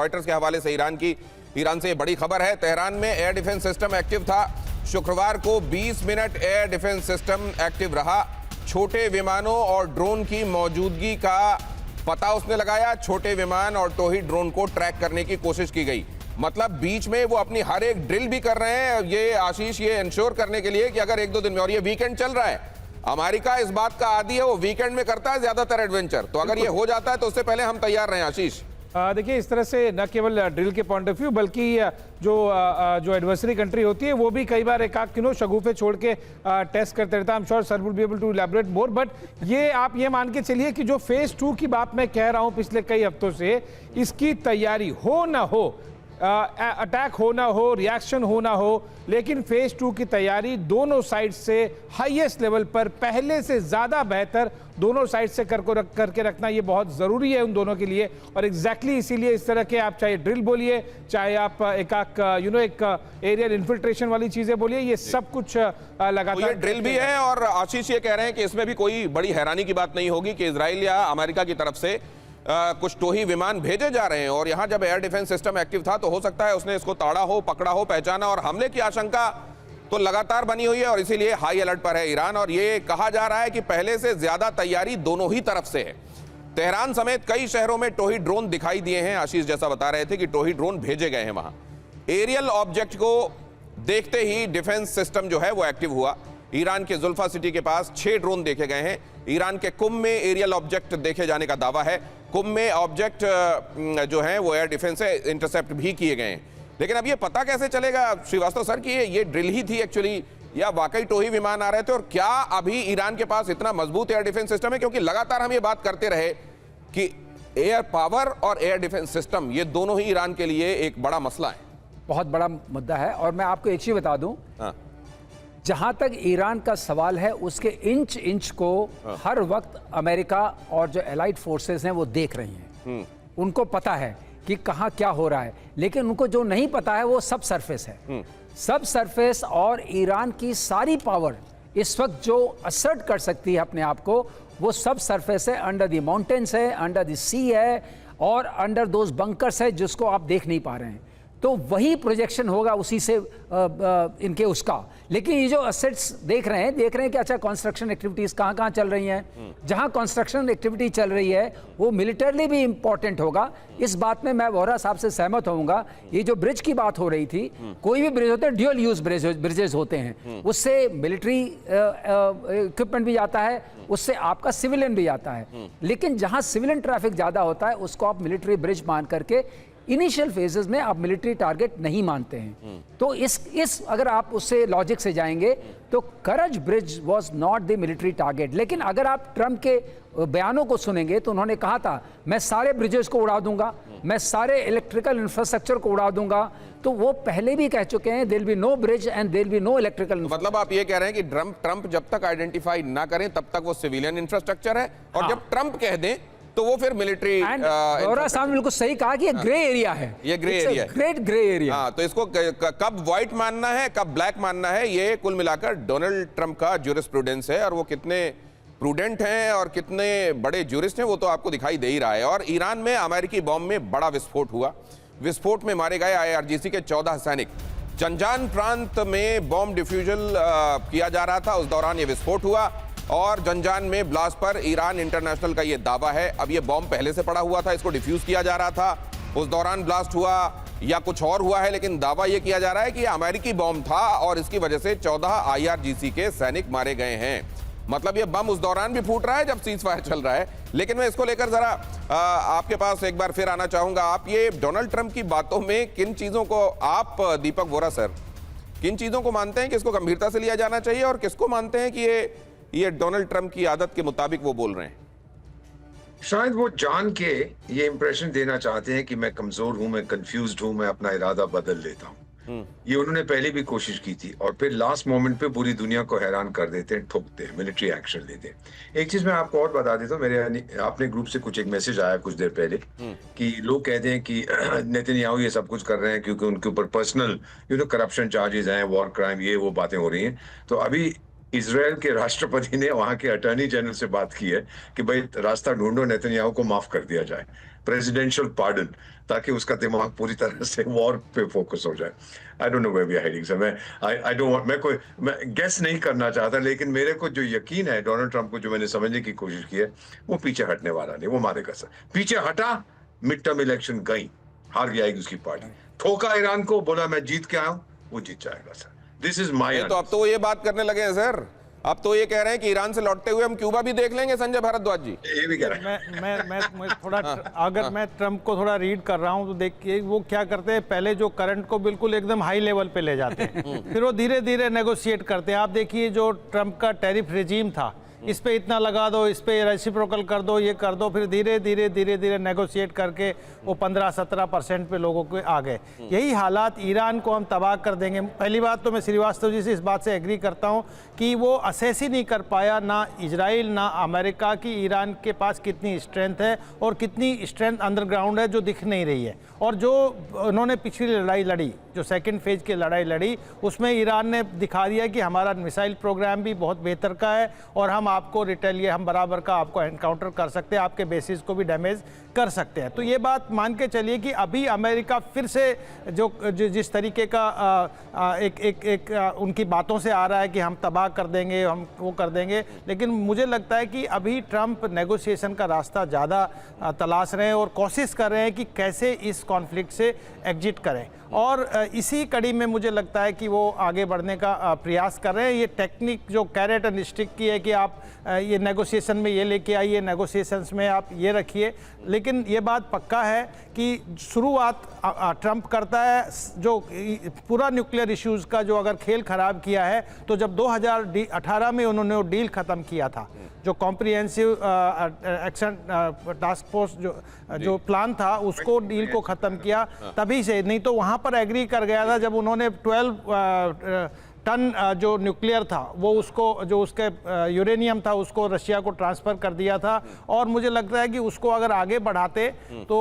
Reuters के हवाले से ईरान से बड़ी खबर है। तेहरान में एयर डिफेंस सिस्टम एक्टिव था। शुक्रवार को 20 minute air defence system active रहा। छोटे विमानों और ड्रोन की मौजूदगी का पता उसने लगाया। छोटे विमान और टोही ड्रोन को ट्रैक करने की कोशिश की गई। मतलब बीच में वो अपनी हर एक ड्रिल भी कर रहे हैं, ये आशीष, ये इंश्योर करने के लिए कि अगर 1-2 दिन में, और ये वीकेंड चल रहा है, अमेरिका इस बात का आदी है, वो वीकेंड में करता है ज्यादातर एडवेंचर, तो अगर ये हो जाता है तो उससे पहले हम तैयार रहें। आशीष, देखिए, इस तरह से न केवल ड्रिल के पॉइंट ऑफ व्यू बल्कि जो एडवर्सरी कंट्री होती है वो भी कई बार एक शगुफे छोड़ के टेस्ट करते रहता है। I am sure sir will be able to elaborate more, but ये आप ये मान के चलिए कि जो फेज 2 की बात मैं कह रहा हूं पिछले कई हफ्तों से, इसकी तैयारी हो ना हो, अटैक हो ना हो, रिएक्शन हो ना हो, लेकिन फेज 2 की तैयारी दोनों साइड से हाईएस्ट लेवल पर पहले से ज्यादा बेहतर दोनों साइड से करके रखना ये बहुत जरूरी है उन दोनों के लिए। और एग्जैक्टली इसीलिए इस तरह के आप चाहे ड्रिल बोलिए, चाहे आप एक एरियल इन्फिल्ट्रेशन वाली चीजें बोलिए, ये सब कुछ लगातार ये ड्रिल भी है। और आशीष ये कह रहे हैं कि इसमें भी कोई बड़ी हैरानी की बात नहीं होगी कि इजराइल या अमेरिका की तरफ से कुछ टोही विमान भेजे जा रहे हैं, और यहां जब एयर डिफेंस सिस्टम एक्टिव था तो हो सकता है उसने इसको ताड़ा हो, पकड़ा हो, पहचाना, और हमले की आशंका तो लगातार बनी हुई है और इसीलिए हाई अलर्ट पर है ईरान। और ये कहा जा रहा है कि पहले से ज्यादा तैयारी दोनों ही तरफ से है। तेहरान समेत कई शहरों में टोही ड्रोन दिखाई दिए हैं। आशीष जैसा बता रहे थे कि टोही ड्रोन भेजे गए हैं वहां। एरियल ऑब्जेक्ट को देखते ही डिफेंस सिस्टम जो है वो एक्टिव हुआ। ईरान के जुल्फा सिटी के पास 6 ड्रोन देखे गए हैं। ईरान के कुम में एरियल ऑब्जेक्ट देखे जाने का दावा है। कुम में ऑब्जेक्ट जो है वो एयर डिफेंस से इंटरसेप्ट भी किए गए हैं। लेकिन अब ये पता कैसे चलेगा श्रीवास्तव सर कि ये ड्रिल ही थी एक्चुअली, या वाकई टोही विमान आ रहे थे? और क्या अभी ईरान के पास इतना मजबूत एयर डिफेंस सिस्टम है? क्योंकि लगातार हम ये बात करते रहे कि एयर पावर और एयर डिफेंस सिस्टम, ये दोनों ही ईरान के लिए एक बड़ा मसला है, बहुत बड़ा मुद्दा है। और मैं आपको एक चीज बता दूं, हाँ। जहां तक ईरान का सवाल है, उसके इंच इंच को हर वक्त अमेरिका और जो एलाइड फोर्सेस हैं वो देख रही हैं। उनको पता है कि कहां क्या हो रहा है, लेकिन उनको जो नहीं पता है वो सब सरफेस है। सब सरफेस और ईरान की सारी पावर इस वक्त जो असर्ट कर सकती है अपने आप को, वो सब सरफेस है, अंडर द माउंटेन्स है, अंडर द सी है, और अंडर दोज बंकर्स है जिसको आप देख नहीं पा रहे हैं। तो वही प्रोजेक्शन होगा उसी से इनके उसका। लेकिन ये जो असेट्स देख रहे हैं कि अच्छा कंस्ट्रक्शन एक्टिविटीज कहाँ कहाँ चल रही हैं। जहाँ कंस्ट्रक्शन एक्टिविटी चल रही है वो मिलिटरली भी इंपॉर्टेंट होगा। इस बात में मैं वोहरा साहब से सहमत होऊंगा। ये जो ब्रिज की बात हो रही थी, कोई भी ब्रिज होते हैं, ड्यूअल यूज ब्रिजेस होते हैं, उससे मिलिट्री इक्विपमेंट भी जाता है, उससे आपका सिविलियन भी जाता है। लेकिन जहाँ सिविलियन ट्रैफिक ज़्यादा होता है उसको आप मिलिट्री ब्रिज मान करके इनिशियल फेजेस में आप मिलिट्री टारगेट नहीं मानते हैं। तो इस अगर आप उससे लॉजिक से जाएंगे तो करज bridge was not the military target. लेकिन अगर आप ट्रम्प के बयानों को सुनेंगे तो उन्होंने कहा था मैं सारे ब्रिजेस को उड़ा दूंगा, मैं सारे इलेक्ट्रिकल इंफ्रास्ट्रक्चर को उड़ा दूंगा। तो वो पहले भी कह चुके हैं there will be no bridge and there will be no electrical. मतलब आप ये कह रहे हैं कि ट्रम्प जब तक आइडेंटिफाई ना करें तब तक वो सिविलियन इंफ्रास्ट्रक्चर है, और जब ट्रम्प कह दें तो वो फिर मिलिट्री। वोहरा साहब ने बिल्कुल सही कहा कि ये ग्रे एरिया है, ये grey area, great grey area. हाँ, तो इसको कब व्हाइट मानना है, कब ब्लैक मानना है, ये कुल मिलाकर डोनाल्ड ट्रंप का ज्यूरिस्प्रूडेंस है। और वो कितने प्रूडेंट हैं और कितने बड़े ज्यूरिस्ट हैं वो तो आपको दिखाई दे ही रहा है। और ईरान में अमेरिकी बॉम्ब में बड़ा विस्फोट हुआ। विस्फोट में मारे गए IRGC के 14 सैनिक। जंजान प्रांत में बॉम्ब डिफ्यूजल किया जा रहा था, उस दौरान ये विस्फोट हुआ। और जंजान में ब्लास्ट पर ईरान इंटरनेशनल का ये दावा है। अब ये बॉम्ब पहले से पड़ा हुआ था, इसको डिफ्यूज किया जा रहा था, उस दौरान ब्लास्ट हुआ या कुछ और हुआ है, लेकिन दावा ये किया जा रहा है कि ये अमेरिकी बॉम्ब था और इसकी वजह से 14 IRGC के सैनिक मारे गए हैं। मतलब ये बम उस दौरान भी फूट रहा है जब सीज फायर चल रहा है। लेकिन मैं इसको लेकर जरा आपके पास एक बार फिर आना चाहूंगा। आप ये डोनाल्ड ट्रंप की बातों में किन चीजों को आप, दीपक वोहरा सर, किन चीजों को मानते हैं कि इसको गंभीरता से लिया जाना चाहिए, और किसको मानते हैं कि ये डोनाल्ड ट्रंप की आदत के मुताबिक वो बोल रहे हैं? शायद वो जान के ये इंप्रेशन देना चाहते हैं कि मैं कमजोर हूं, मैं कंफ्यूज्ड हूं, मैं अपना इरादा बदल लेता हूं। ये उन्होंने पहले भी कोशिश की थी और फिर लास्ट मोमेंट पे पूरी दुनिया को हैरान कर देते हैं, ठोकते हैं, मिलिट्री एक्शन लेते हैं। एक चीज मैं आपको और बता देता हूँ, मेरे अपने ग्रुप से कुछ एक मैसेज आया कुछ देर पहले कि लोग कहते हैं कि नेतन्याहू ये सब कुछ कर रहे हैं क्योंकि उनके ऊपर पर्सनल करप्शन चार्जेस हैं, वॉर क्राइम, ये वो बातें हो रही हैं। तो अभी इजराइल के राष्ट्रपति ने वहां के अटॉर्नी जनरल से बात की है कि भाई रास्ता ढूंढो, नेतन्याहू को माफ कर दिया जाए। प्रेसिडेंशियल पार्डन, ताकि उसका दिमाग पूरी तरह से वॉर पे फोकस हो जाए। I don't know where we are heading sir. मैं गेस नहीं करना चाहता, लेकिन मेरे को जो यकीन है डोनाल्ड ट्रंप को, जो मैंने समझने की कोशिश की है, वो पीछे हटने वाला नहीं, वो मारेगा सर। पीछे हटा, मिड टर्म इलेक्शन गई, हार जाएगी उसकी पार्टी। ठोका ईरान को, बोला मैं जीत के आया हूं, वो जीत जाएगा सर। This is my. तो अब तो वो ये बात करने लगे हैं सर, अब तो ये कह रहे हैं कि ईरान से लौटते हुए हम क्यूबा भी देख लेंगे। संजय भारद्वाज जी ये भी कह रहे हैं। मैं थोड़ा अगर मैं ट्रम्प को थोड़ा रीड कर रहा हूं तो देखिए वो क्या करते हैं, पहले जो करंट को बिल्कुल एकदम हाई लेवल पे ले जाते हैं, फिर वो धीरे धीरे नेगोशिएट करते हैं। आप देखिए जो ट्रम्प का टैरिफ रेजीम था, इस पे इतना लगा दो, इस पे रेसिप्रोकल कर दो, ये कर दो, फिर धीरे धीरे नेगोशिएट करके वो 15-17% पे लोगों के आ गए। यही हालात ईरान को हम तबाह कर देंगे। पहली बात तो मैं श्रीवास्तव जी से इस बात से एग्री करता हूँ कि वो असेस ही नहीं कर पाया, ना इजराइल ना अमेरिका, की ईरान के पास कितनी स्ट्रेंथ है और कितनी स्ट्रेंथ अंडरग्राउंड है जो दिख नहीं रही है। और जो उन्होंने पिछली लड़ाई लड़ी, जो सेकंड फेज की लड़ाई लड़ी, उसमें ईरान ने दिखा दिया कि हमारा मिसाइल प्रोग्राम भी बहुत बेहतर का है और हम आपको हम बराबर का आपको एनकाउंटर कर सकते हैं, आपके बेसिस को भी डैमेज कर सकते हैं। तो ये बात मान के चलिए कि अभी अमेरिका फिर से जिस तरीके का उनकी बातों से आ रहा है कि हम तबाह कर देंगे, हम वो कर देंगे, लेकिन मुझे लगता है कि अभी ट्रंप नेगोशिएशन का रास्ता ज़्यादा तलाश रहे हैं और कोशिश कर रहे हैं कि कैसे इस कॉन्फ्लिक्ट से एग्जिट करें। और इसी कड़ी में मुझे लगता है कि वो आगे बढ़ने का प्रयास कर रहे हैं। ये टेक्निक जो कैरेट एंड स्टिक की है कि आप ये नेगोशिएशन में ये लेके आइए, नेगोशिएशंस में आप ये रखिए, लेकिन ये बात पक्का है कि शुरुआत ट्रंप करता है। जो पूरा न्यूक्लियर इश्यूज़ का जो अगर खेल ख़राब किया है, तो जब 2018 में उन्होंने वो डील ख़त्म किया था, जो कॉम्प्रिहेंसिव एक्शन टास्क फोर्स जो प्लान था, उसको डील को ख़त्म किया तभी से, नहीं तो वहाँ पर एग्री कर गया था जब उन्होंने 12 टन जो न्यूक्लियर था वो उसको, जो उसके यूरेनियम था, उसको रशिया को ट्रांसफ़र कर दिया था। और मुझे लगता है कि उसको अगर आगे बढ़ाते तो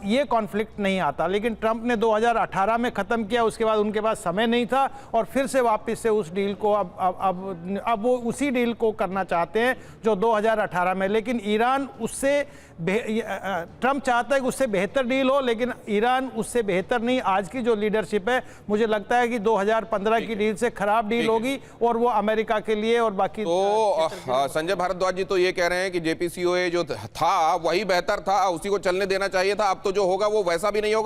ये कॉन्फ्लिक्ट नहीं आता, लेकिन ट्रंप ने 2018 में ख़त्म किया, उसके बाद उनके पास समय नहीं था और फिर से वापस से उस डील को अब वो उसी डील को करना चाहते हैं जो 2018 में। लेकिन ईरान उससे, ट्रंप चाहता है कि उससे बेहतर डील हो, लेकिन ईरान उससे बेहतर नहीं। आज की जो लीडरशिप है, मुझे लगता है कि 2015 की डील से खराब डील होगी और वो अमेरिका के लिए और बाकी। तो संजय भारद्वाज जी तो ये कह रहे हैं कि JPCPOA जो था वही बेहतर था, उसी को चलने देना चाहिए था। अब तो जो होगा वो वैसा भी नहीं होगा।